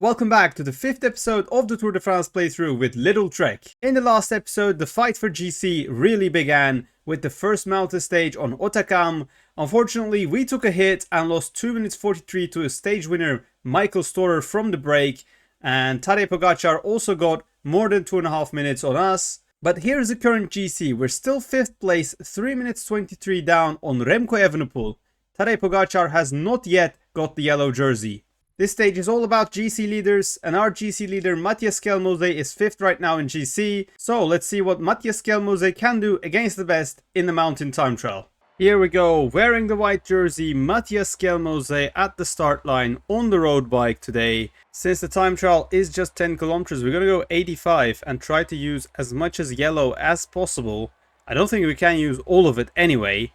Welcome back to the 5th episode of the Tour de France playthrough with Little Trek. In the last episode, the fight for GC really began with the first mountain stage on Otakam. Unfortunately, we took a hit and lost 2 minutes 43 to a stage winner, Michael Storer, from the break. And Tadej Pogačar also got more than 2.5 minutes on us. But here's the current GC. We're still 5th place, 3 minutes 23 down on Remco Evenepoel. Tadej Pogačar has not yet got the yellow jersey. This stage is all about GC leaders, and our GC leader Matthias Skelmose is 5th right now in GC. So let's see what Matthias Skelmose can do against the best in the mountain time trial. Here we go, wearing the white jersey, Matthias Skelmose at the start line on the road bike today. Since the time trial is just 10 kilometers, we're gonna go 85 and try to use as much as yellow as possible. I don't think we can use all of it anyway.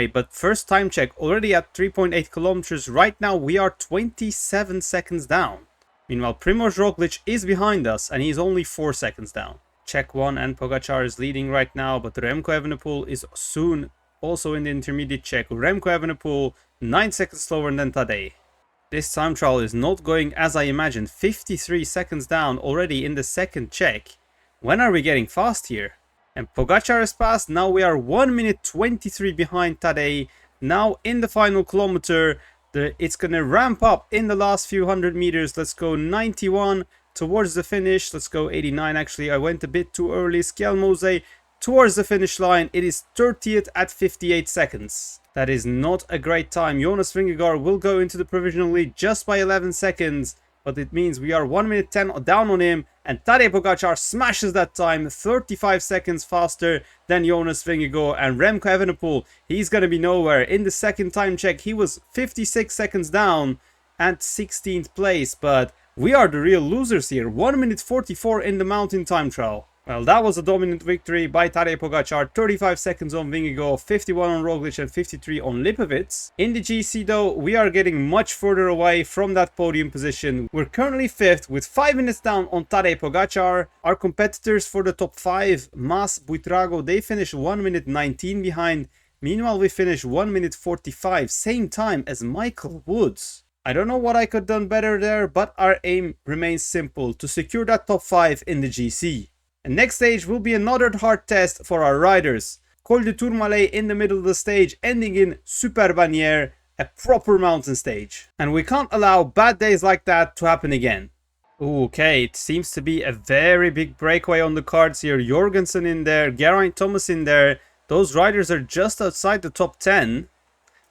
But first time check, already at 3.8 kilometers. Right now we are 27 seconds down. Meanwhile, Primož Roglič is behind us and he's only 4 seconds down. Check 1 and Pogačar is leading right now, but Remco Evenepoel is soon also in the intermediate check. Remco Evenepoel 9 seconds slower than Tadej. This time trial is not going as I imagined. 53 seconds down already in the second check. When are we getting fast here? And Pogačar has passed. Now we are 1 minute 23 behind Tadej. Now in the final kilometer, it's going to ramp up in the last few hundred meters. Let's go 91 towards the finish. Let's go 89 actually. I went a bit too early. Skelmose towards the finish line. It is 30th at 58 seconds. That is not a great time. Jonas Vingegaard will go into the provisional lead just by 11 seconds. But it means we are 1 minute 10 down on him. And Tadej Pogačar smashes that time 35 seconds faster than Jonas Vingegaard. And Remco Evenepoel, he's going to be nowhere. In the second time check, he was 56 seconds down at 16th place. But we are the real losers here. 1 minute 44 in the mountain time trial. Well, that was a dominant victory by Tadej Pogačar. 35 seconds on Vingegaard, 51 on Roglič and 53 on Lipovic. In the GC though, we are getting much further away from that podium position. We're currently 5th with 5 minutes down on Tadej Pogačar. Our competitors for the top 5, Mas, Buitrago, they finish 1 minute 19 behind. Meanwhile, we finish 1 minute 45, same time as Michael Woods. I don't know what I could have done better there, but our aim remains simple, to secure that top 5 in the GC. And next stage will be another hard test for our riders. Col du Tourmalet in the middle of the stage, ending in Super Bannière, a proper mountain stage. And we can't allow bad days like that to happen again. Okay, it seems to be a very big breakaway on the cards here. Jorgensen in there, Geraint Thomas in there. Those riders are just outside the top 10.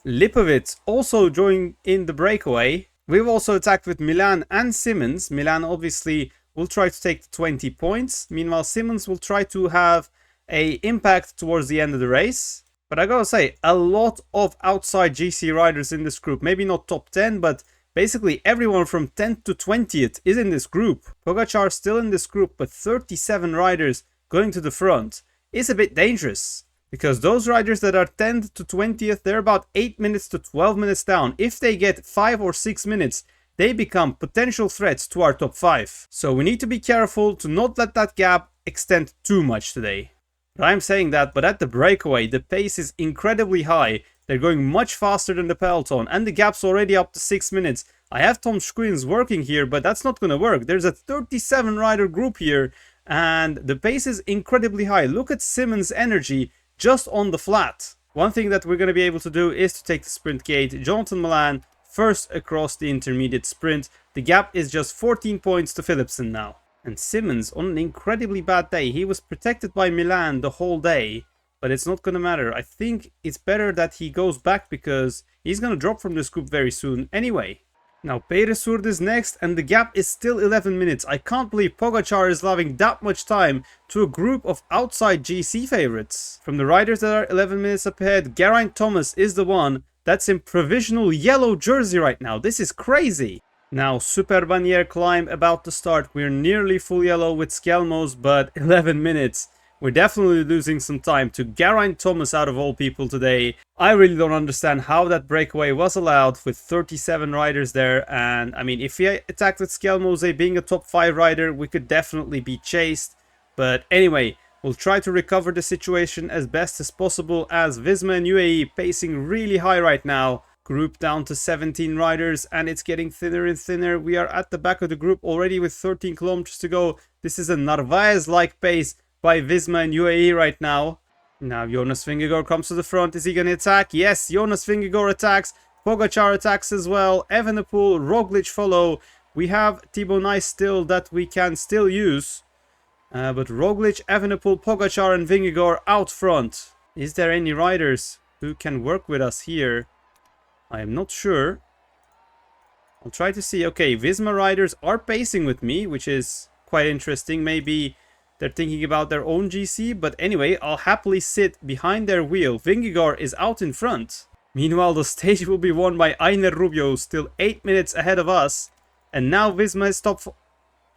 Lipovic also joined in the breakaway. We've also attacked with Milan and Simmons. Milan obviously will try to take the 20 points. Meanwhile, Simmons will try to have an impact towards the end of the race. But I gotta say, a lot of outside GC riders in this group. Maybe not top 10, but basically everyone from 10th to 20th is in this group. Pogačar still in this group, but 37 riders going to the front is a bit dangerous. Because those riders that are 10th to 20th, they're about 8 minutes to 12 minutes down. If they get 5 or 6 minutes, they become potential threats to our top 5. So we need to be careful to not let that gap extend too much today. But I'm saying that, but at the breakaway, the pace is incredibly high. They're going much faster than the peloton, and the gap's already up to 6 minutes. I have Tom Squins working here, but that's not going to work. There's a 37 rider group here, and the pace is incredibly high. Look at Simmons' energy just on the flat. One thing that we're going to be able to do is to take the sprint gate. Jonathan Milan first across the intermediate sprint. The gap is just 14 points to Philipsen now. And Simmons on an incredibly bad day. He was protected by Milan the whole day, but it's not going to matter. I think it's better that he goes back because he's going to drop from this group very soon anyway. Now Peyragudes is next and the gap is still 11 minutes. I can't believe Pogačar is allowing that much time to a group of outside GC favorites. From the riders that are 11 minutes up ahead, Geraint Thomas is the one that's in provisional yellow jersey right now. This is crazy. Now, Super Bannière climb about to start. We're nearly full yellow with Skelmos, but 11 minutes. We're definitely losing some time to Geraint Thomas out of all people today. I really don't understand how that breakaway was allowed with 37 riders there. And I mean, if we attacked with Skelmose being a top 5 rider, we could definitely be chased. But anyway, we'll try to recover the situation as best as possible as Visma and UAE pacing really high right now. Group down to 17 riders, and it's getting thinner and thinner. We are at the back of the group already with 13 kilometers to go. This is a Narvaez-like pace by Visma and UAE right now. Now Jonas Vingegaard comes to the front. Is he going to attack? Yes, Jonas Vingegaard attacks. Pogačar attacks as well. Evenepoel, Roglic follow. We have Thibaut Nice still that we can still use. But Roglic, Evenepoel, Pogačar and Vingegaard out front. Is there any riders who can work with us here? I am not sure. I'll try to see. Okay, Visma riders are pacing with me, which is quite interesting. Maybe they're thinking about their own GC. But anyway, I'll happily sit behind their wheel. Vingegaard is out in front. Meanwhile, the stage will be won by Ainer Rubio, still 8 minutes ahead of us. And now Visma is stopped for...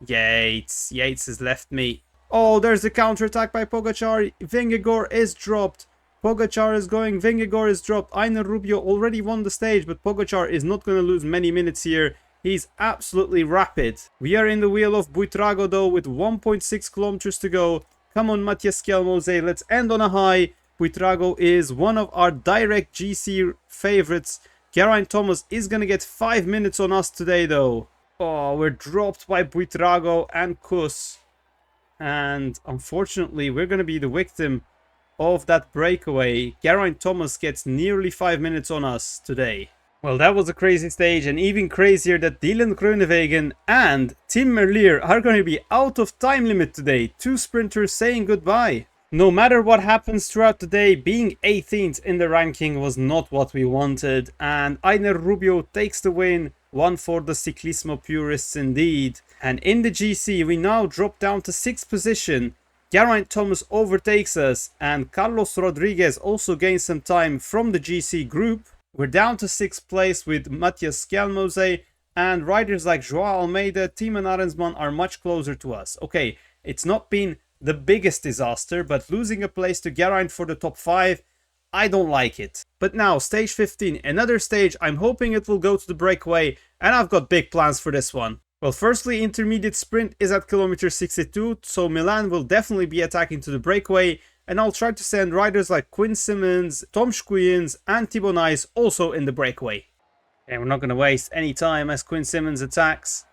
Yates has left me. Oh, there's the counter-attack by Pogačar. Vingegaard is dropped. Pogačar is going, Vingegaard is dropped. Ainer Rubio already won the stage, but Pogačar is not going to lose many minutes here. He's absolutely rapid. We are in the wheel of Buitrago though with 1.6 kilometers to go. Come on, Matthias Kjelmose, let's end on a high. Buitrago is one of our direct GC favorites. Geraint Thomas is going to get 5 minutes on us today though. Oh, we're dropped by Buitrago and Kuss. And unfortunately, we're going to be the victim of that breakaway. Geraint Thomas gets nearly 5 minutes on us today. Well, that was a crazy stage, and even crazier that Dylan Groenewegen and Tim Merlier are going to be out of time limit today. 2 sprinters saying goodbye. No matter what happens throughout the day, being 18th in the ranking was not what we wanted, and Ainer Rubio takes the win. One for the Ciclismo purists indeed. And in the GC, we now drop down to 6th position. Geraint Thomas overtakes us, and Carlos Rodriguez also gains some time from the GC group. We're down to 6th place with Matthias Kjelmose, and riders like Joao Almeida, Timo Arensman are much closer to us. Okay, it's not been the biggest disaster, but losing a place to Geraint for the top 5, I don't like it. But now, stage 15, another stage. I'm hoping it will go to the breakaway, and I've got big plans for this one. Well, firstly, intermediate sprint is at kilometer 62, so Milan will definitely be attacking to the breakaway, and I'll try to send riders like Quinn Simmons, Tom Schuyens and Thibaut Nice also in the breakaway. And we're not going to waste any time as Quinn Simmons attacks.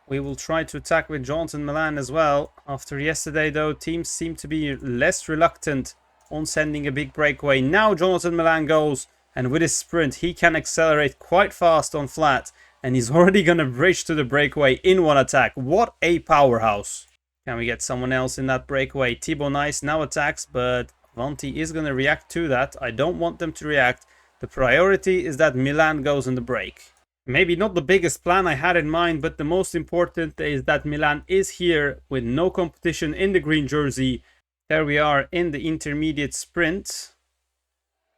We will try to attack with Jonathan Milan as well. After yesterday though, teams seem to be less reluctant on sending a big breakaway. Now Jonathan Milan goes, and with his sprint he can accelerate quite fast on flat. And he's already going to bridge to the breakaway in one attack. What a powerhouse. Can we get someone else in that breakaway? Thibaut Nice now attacks, but Vanti is going to react to that. I don't want them to react. The priority is that Milan goes in the break. Maybe not the biggest plan I had in mind, but the most important is that Milan is here with no competition in the green jersey. There we are in the intermediate sprint.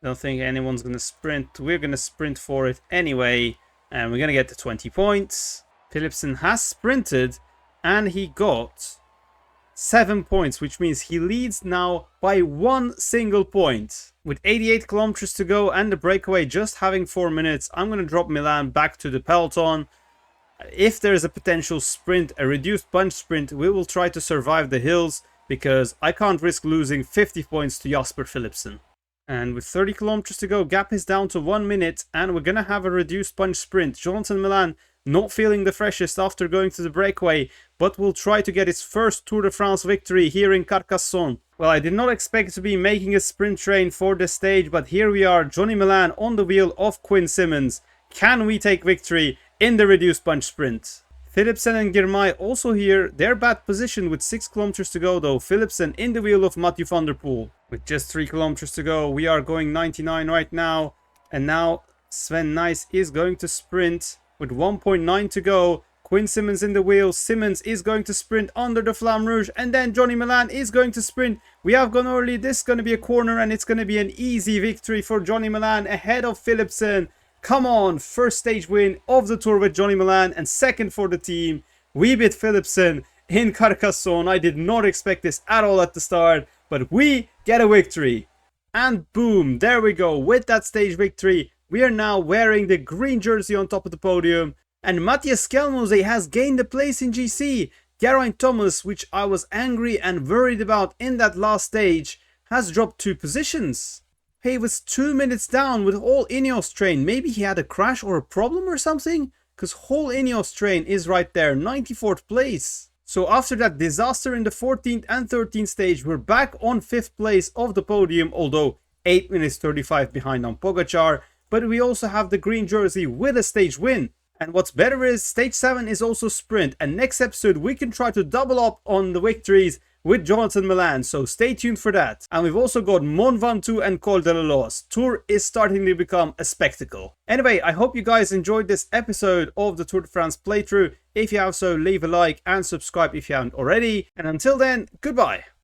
Don't think anyone's going to sprint. We're going to sprint for it anyway. And we're going to get the 20 points. Philipsen has sprinted and he got 7 points, which means he leads now by 1 single point. With 88 kilometers to go and the breakaway just having 4 minutes, I'm going to drop Milan back to the peloton. If there is a potential sprint, a reduced bunch sprint, we will try to survive the hills because I can't risk losing 50 points to Jasper Philipsen. And with 30 kilometers to go, gap is down to 1 minute and we're going to have a reduced punch sprint. Jonathan Milan not feeling the freshest after going to the breakaway, but will try to get his first Tour de France victory here in Carcassonne. Well, I did not expect to be making a sprint train for this stage, but here we are, Johnny Milan on the wheel of Quinn Simmons. Can we take victory in the reduced punch sprint? Philipsen and Girmay also here. They're bad position with 6 kilometers to go though. Philipsen in the wheel of Mathieu van der Poel. With just 3 kilometers to go, we are going 99 right now. And now Sven Nys is going to sprint with 1.9 to go. Quinn Simmons in the wheel. Simmons is going to sprint under the Flamme Rouge. And then Johnny Milan is going to sprint. We have gone early. This is going to be a corner and it's going to be an easy victory for Johnny Milan ahead of Philipsen. Come on, first stage win of the Tour with Johnny Milan and second for the team. We beat Philipsen in Carcassonne. I did not expect this at all at the start, but we get a victory. And boom, there we go. With that stage victory, we are now wearing the green jersey on top of the podium. And Matthias Kjelmose has gained a place in GC. Geraint Thomas, which I was angry and worried about in that last stage, has dropped 2 positions. Hey, he was 2 minutes down with whole Ineos train. Maybe he had a crash or a problem or something? Because whole Ineos train is right there, 94th place. So after that disaster in the 14th and 13th stage, we're back on 5th place of the podium, although 8 minutes 35 behind on Pogačar. But we also have the green jersey with a stage win. And what's better is stage 7 is also sprint, and next episode we can try to double up on the victories with Jonathan Milan, so stay tuned for that. And we've also got Mont Ventoux and Col de la Loze. Tour is starting to become a spectacle. Anyway, I hope you guys enjoyed this episode of the Tour de France playthrough. If you have so, leave a like and subscribe if you haven't already. And until then, goodbye.